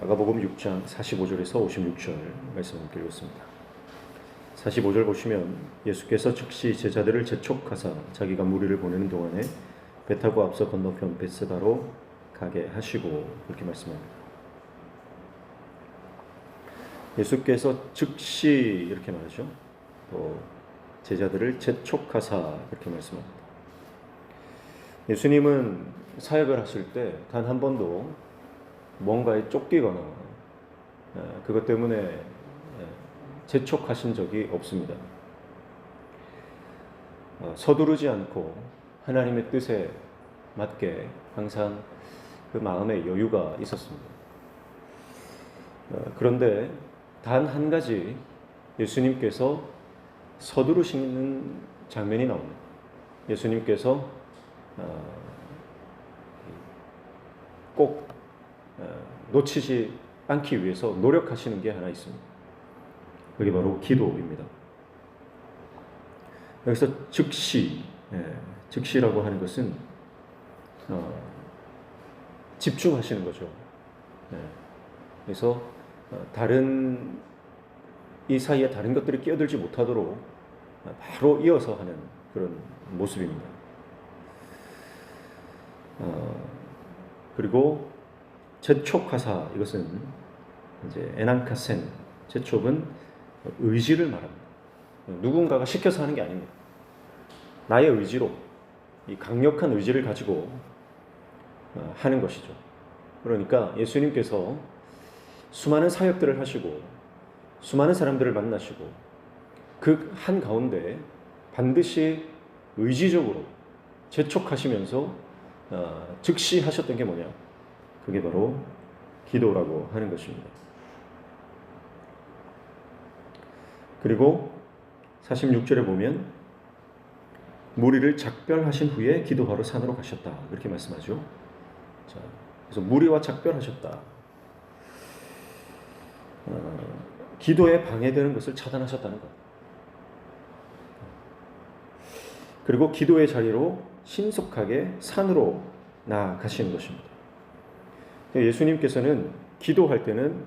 마가복음 6장 45절에서 56절 말씀 함께 읽겠습니다. 45절 보시면 예수께서 즉시 제자들을 재촉하사 자기가 무리를 보내는 동안에 배 타고 앞서 건너편 벳세다로 가게 하시고 그렇게 말씀합니다. 예수께서 즉시 이렇게 말하죠. 또 제자들을 재촉하사 그렇게 말씀합니다. 예수님은 사역을 하실 때 단 한 번도 뭔가에 쫓기거나 그것 때문에 재촉하신 적이 없습니다. 서두르지 않고 하나님의 뜻에 맞게 항상 그 마음에 여유가 있었습니다. 그런데 단 한 가지 예수님께서 서두르시는 장면이 나옵니다. 예수님께서 꼭 놓치지 않기 위해서 노력하시는 게 하나 있습니다. 그게 바로 기도입니다. 여기서 즉시라고 하는 것은 집중하시는 거죠. 그래서 이 사이에 다른 것들이 끼어들지 못하도록 바로 이어서 하는 그런 모습입니다. 그리고 재촉하사, 이것은 이제 에난카센, 재촉은 의지를 말합니다. 누군가가 시켜서 하는 게 아닙니다. 나의 의지로, 이 강력한 의지를 가지고 하는 것이죠. 그러니까 예수님께서 수많은 사역들을 하시고 수많은 사람들을 만나시고 그 한 가운데 반드시 의지적으로 재촉하시면서 즉시 하셨던 게 뭐냐? 그게 바로 기도라고 하는 것입니다. 그리고 46절에 보면 무리를 작별하신 후에 기도하러 산으로 가셨다. 그렇게 말씀하죠. 자, 그래서 무리와 작별하셨다. 기도에 방해되는 것을 차단하셨다는 것. 그리고 기도의 자리로 신속하게 산으로 나아가시는 것입니다. 예수님께서는 기도할 때는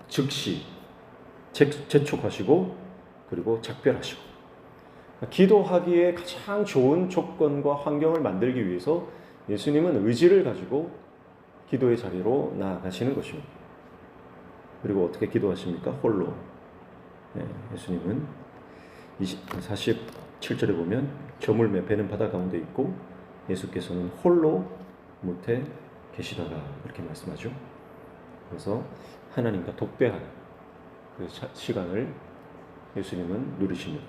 즉시 재촉하시고 그리고 작별하시고, 기도하기에 가장 좋은 조건과 환경을 만들기 위해서 예수님은 의지를 가지고 기도의 자리로 나아가시는 것입니다. 그리고 어떻게 기도하십니까? 홀로. 예수님은 47절에 보면 저물매 배는 바다 가운데 있고 예수께서는 홀로 못해 계시다가 그렇게 말씀하죠. 그래서 하나님과 독대하는 그 시간을 예수님은 누리십니다.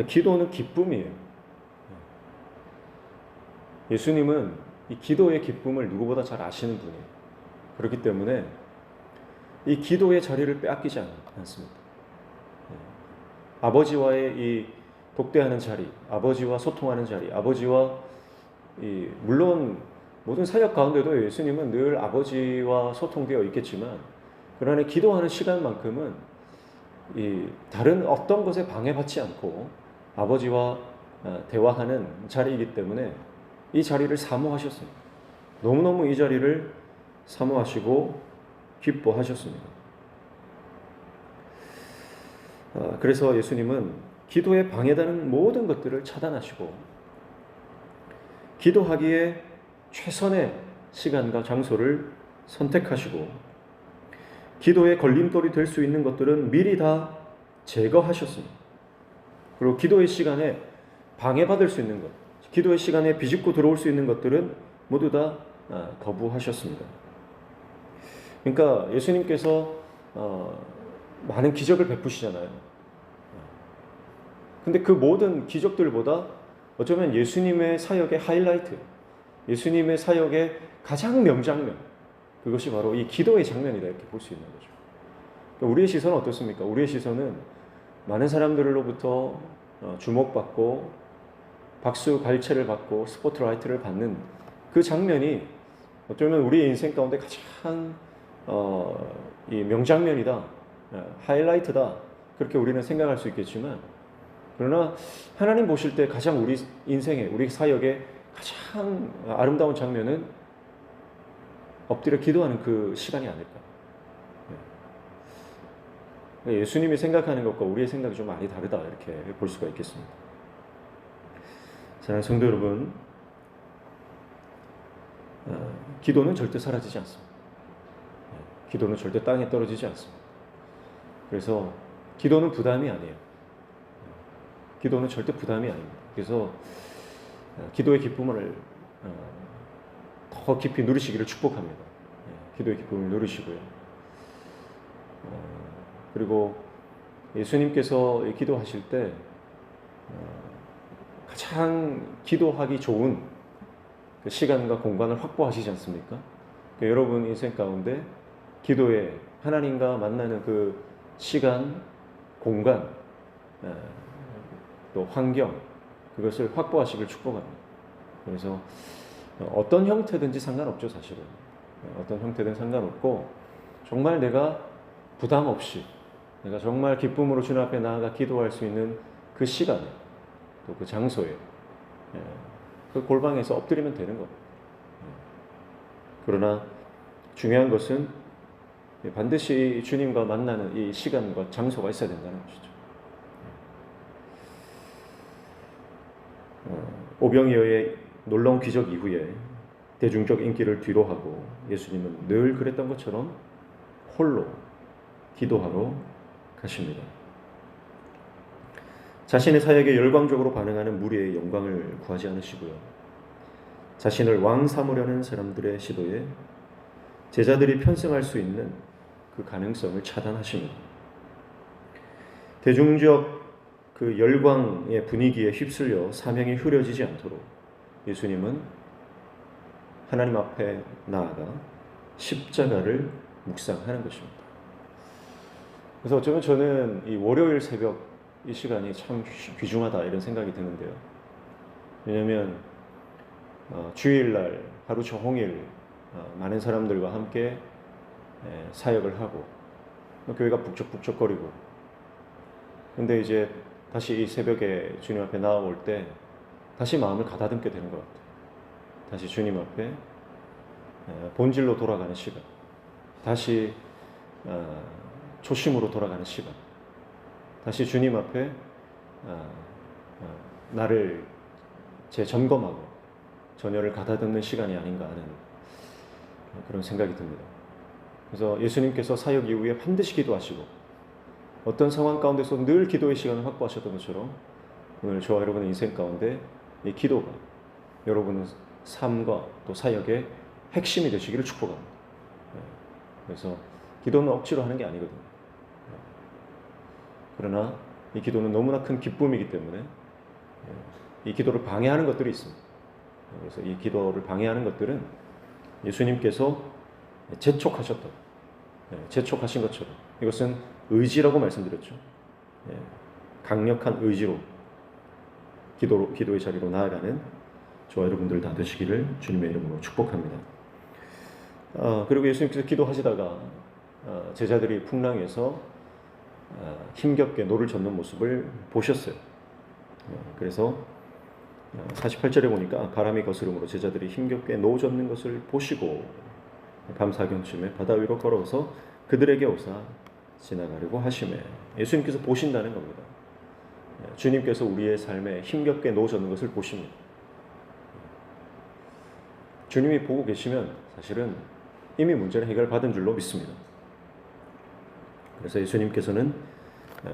기도는 기쁨이에요. 예수님은 이 기도의 기쁨을 누구보다 잘 아시는 분이에요. 그렇기 때문에 이 기도의 자리를 빼앗기지 않습니다. 아버지와의 이 독대하는 자리, 아버지와 소통하는 자리, 아버지와 물론 모든 사역 가운데도 예수님은 늘 아버지와 소통되어 있겠지만, 그러나 기도하는 시간만큼은 다른 어떤 것에 방해받지 않고 아버지와 대화하는 자리이기 때문에 이 자리를 사모하셨습니다. 너무너무 이 자리를 사모하시고 기뻐하셨습니다. 그래서 예수님은 기도에 방해되는 모든 것들을 차단하시고 기도하기에 최선의 시간과 장소를 선택하시고 기도의 걸림돌이 될 수 있는 것들은 미리 다 제거하셨습니다. 그리고 기도의 시간에 방해받을 수 있는 것, 기도의 시간에 비집고 들어올 수 있는 것들은 모두 다 거부하셨습니다. 그러니까 예수님께서 많은 기적을 베푸시잖아요. 근데 그 모든 기적들보다 어쩌면 예수님의 사역의 하이라이트, 예수님의 사역의 가장 명장면, 그것이 바로 이 기도의 장면이다, 이렇게 볼 수 있는 거죠. 그러니까 우리의 시선은 어떻습니까? 우리의 시선은 많은 사람들로부터 주목받고 박수 갈채를 받고 스포트라이트를 받는 그 장면이 어쩌면 우리의 인생 가운데 가장 이 명장면이다, 하이라이트다, 그렇게 우리는 생각할 수 있겠지만, 그러나 하나님 보실 때 가장 우리 인생에, 우리 사역에 가장 아름다운 장면은 엎드려 기도하는 그 시간이 아닐까. 예수님이 생각하는 것과 우리의 생각이 좀 많이 다르다 이렇게 볼 수가 있겠습니다. 사랑하는 성도 여러분, 기도는 절대 사라지지 않습니다. 기도는 절대 땅에 떨어지지 않습니다. 그래서 기도는 부담이 아니에요. 기도는 절대 부담이 아닙니다. 그래서 기도의 기쁨을 더 깊이 누리시기를 축복합니다. 기도의 기쁨을 누리시고요. 그리고 예수님께서 기도하실 때 가장 기도하기 좋은 그 시간과 공간을 확보하시지 않습니까? 그러니까 여러분 인생 가운데 기도에 하나님과 만나는 그 시간, 공간, 또 환경, 그것을 확보하시길 축복합니다. 그래서 어떤 형태든지 상관없죠, 사실은. 어떤 형태든 상관없고 정말 내가 부담 없이 내가 정말 기쁨으로 주님 앞에 나아가 기도할 수 있는 그 시간에 또 그 장소에 그 골방에서 엎드리면 되는 겁니다. 그러나 중요한 것은 반드시 주님과 만나는 이 시간과 장소가 있어야 된다는 것이죠. 오병이어의 놀라운 기적 이후에 대중적 인기를 뒤로하고 예수님은 늘 그랬던 것처럼 홀로 기도하러 가십니다. 자신의 사역에 열광적으로 반응하는 무리의 영광을 구하지 않으시고요. 자신을 왕 삼으려는 사람들의 시도에 제자들이 편승할 수 있는 그 가능성을 차단하십니다. 대중적 그 열광의 분위기에 휩쓸려 사명이 흐려지지 않도록 예수님은 하나님 앞에 나아가 십자가를 묵상하는 것입니다. 그래서 어쩌면 저는 이 월요일 새벽 이 시간이 참 귀중하다 이런 생각이 드는데요. 왜냐하면 주일날 하루 종일 많은 사람들과 함께 사역을 하고 교회가 북적북적거리고 근데 이제 다시 이 새벽에 주님 앞에 나아올 때 다시 마음을 가다듬게 되는 것 같아요. 다시 주님 앞에 본질로 돌아가는 시간, 다시 초심으로 돌아가는 시간, 다시 주님 앞에 나를 재점검하고 전열을 가다듬는 시간이 아닌가 하는 그런 생각이 듭니다. 그래서 예수님께서 사역 이후에 반드시 기도하시고 어떤 상황 가운데서 늘 기도의 시간을 확보하셨던 것처럼 오늘 저와 여러분의 인생 가운데 이 기도가 여러분의 삶과 또 사역의 핵심이 되시기를 축복합니다. 그래서 기도는 억지로 하는 게 아니거든요. 그러나 이 기도는 너무나 큰 기쁨이기 때문에 이 기도를 방해하는 것들이 있습니다. 그래서 이 기도를 방해하는 것들은 예수님께서 재촉하신 것처럼 이것은 의지라고 말씀드렸죠. 강력한 의지로 기도의 자리로 나아가는 저와 여러분들 다 되시기를 주님의 이름으로 축복합니다. 그리고 예수님께서 기도하시다가 제자들이 풍랑에서 힘겹게 노를 젓는 모습을 보셨어요. 그래서 48절에 보니까 바람이 거스름으로 제자들이 힘겹게 노 젓는 것을 보시고 밤 사경쯤에 바다 위로 걸어서 그들에게 오사 지나가려고 하시매 예수님께서 보신다는 겁니다. 주님께서 우리의 삶에 힘겹게 노 젓는 것을 보십니다. 주님이 보고 계시면 사실은 이미 문제는 해결받은 줄로 믿습니다. 그래서 예수님께서는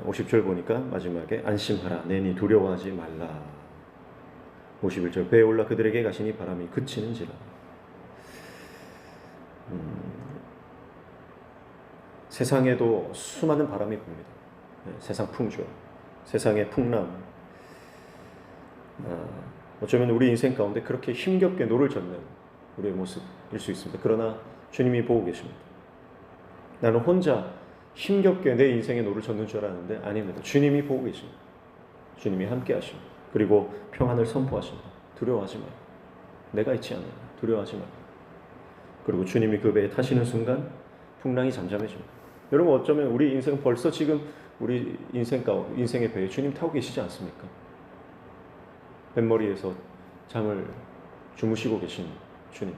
50절 보니까 마지막에 안심하라 내니 두려워하지 말라. 51절 배에 올라 그들에게 가시니 바람이 그치는지라. 세상에도 수많은 바람이 붑니다. 세상 풍조, 세상의 풍랑. 어쩌면 우리 인생 가운데 그렇게 힘겹게 노를 젓는 우리의 모습일 수 있습니다. 그러나 주님이 보고 계십니다. 나는 혼자 힘겹게 내 인생의 노를 젓는 줄 알았는데 아닙니다. 주님이 보고 계십니다. 주님이 함께 하십니다. 그리고 평안을 선포하십니다. 두려워하지 마. 내가 있지 않아. 두려워하지 마. 그리고 주님이 그 배에 타시는 순간 풍랑이 잠잠해집니다. 여러분 어쩌면 우리 인생 벌써 지금 우리 인생의 배에 주님 타고 계시지 않습니까? 뱃머리에서 잠을 주무시고 계신 주님.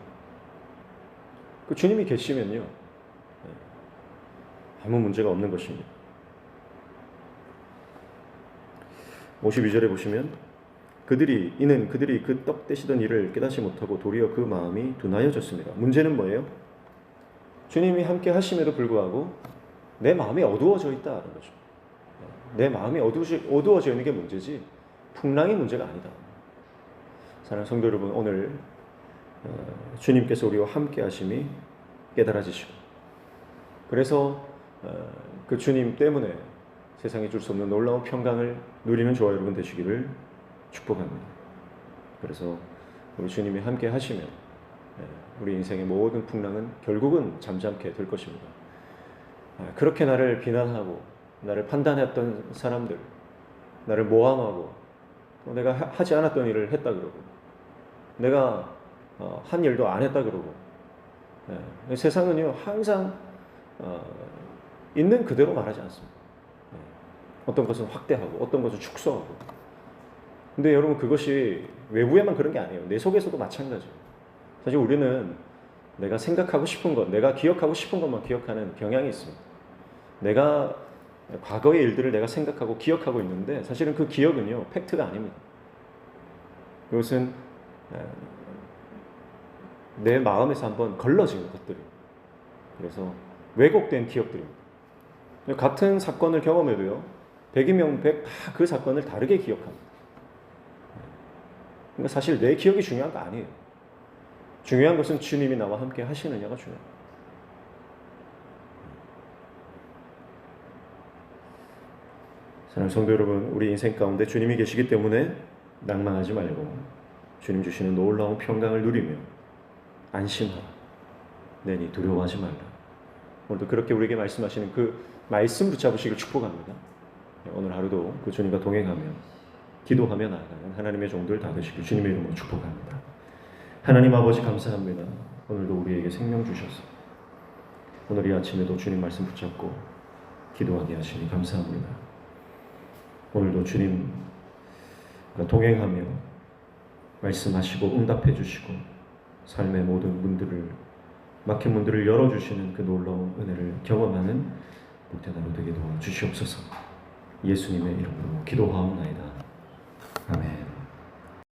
그 주님이 계시면요 아무 문제가 없는 것입니다. 52절에 보시면 이는 그들이 그 떡 떼시던 일을 깨닫지 못하고 도리어 그 마음이 둔하여졌습니다. 문제는 뭐예요? 주님이 함께 하심에도 불구하고 내 마음이 어두워져 있다는 거죠. 내 마음이 어두워져 있는 게 문제지 풍랑이 문제가 아니다. 사랑하는 성도 여러분, 오늘 주님께서 우리와 함께 하심이 깨달아지시고, 그래서 그 주님 때문에 세상에 줄 수 없는 놀라운 평강을 누리는 저와 여러분 되시기를 축복합니다. 그래서 우리 주님이 함께 하시면 우리 인생의 모든 풍랑은 결국은 잠잠케 될 것입니다. 그렇게 나를 비난하고 나를 판단했던 사람들, 나를 모함하고 또 내가 하지 않았던 일을 했다 그러고 내가 한 일도 안 했다 그러고, 세상은요 항상 있는 그대로 말하지 않습니다. 어떤 것은 확대하고 어떤 것은 축소하고. 근데 여러분, 그것이 외부에만 그런 게 아니에요. 내 속에서도 마찬가지예요. 사실 우리는 내가 생각하고 싶은 것, 내가 기억하고 싶은 것만 기억하는 경향이 있습니다. 내가 과거의 일들을 내가 생각하고 기억하고 있는데 사실은 그 기억은요 팩트가 아닙니다. 그것은 내 마음에서 한번 걸러진 것들이에요. 그래서 왜곡된 기억들입니다. 같은 사건을 경험해도요 100이면 100 다 그 사건을 다르게 기억합니다. 그러니까 사실 내 기억이 중요한 거 아니에요. 중요한 것은 주님이 나와 함께 하시느냐가 중요해요. 사랑하는 성도 여러분, 우리 인생 가운데 주님이 계시기 때문에 낭만하지 말고 주님 주시는 놀라운 평강을 누리며 안심하라. 내니 두려워하지 말라. 오늘도 그렇게 우리에게 말씀하시는 그 말씀 붙잡으시길 축복합니다. 오늘 하루도 그 주님과 동행하며 기도하며 나아가는 하나님의 종들 다 되시길 주님의 이름으로 축복합니다. 하나님 아버지, 감사합니다. 오늘도 우리에게 생명 주셔서 오늘 이 아침에도 주님 말씀 붙잡고 기도하게 하시니 감사합니다. 오늘도 주님과 동행하며 말씀하시고 응답해 주시고 삶의 모든 문들을, 막힌 문들을 열어주시는 그 놀라운 은혜를 경험하는 복된 하루 되게 도와주시옵소서. 예수님의 이름으로 기도하옵나이다. 아멘.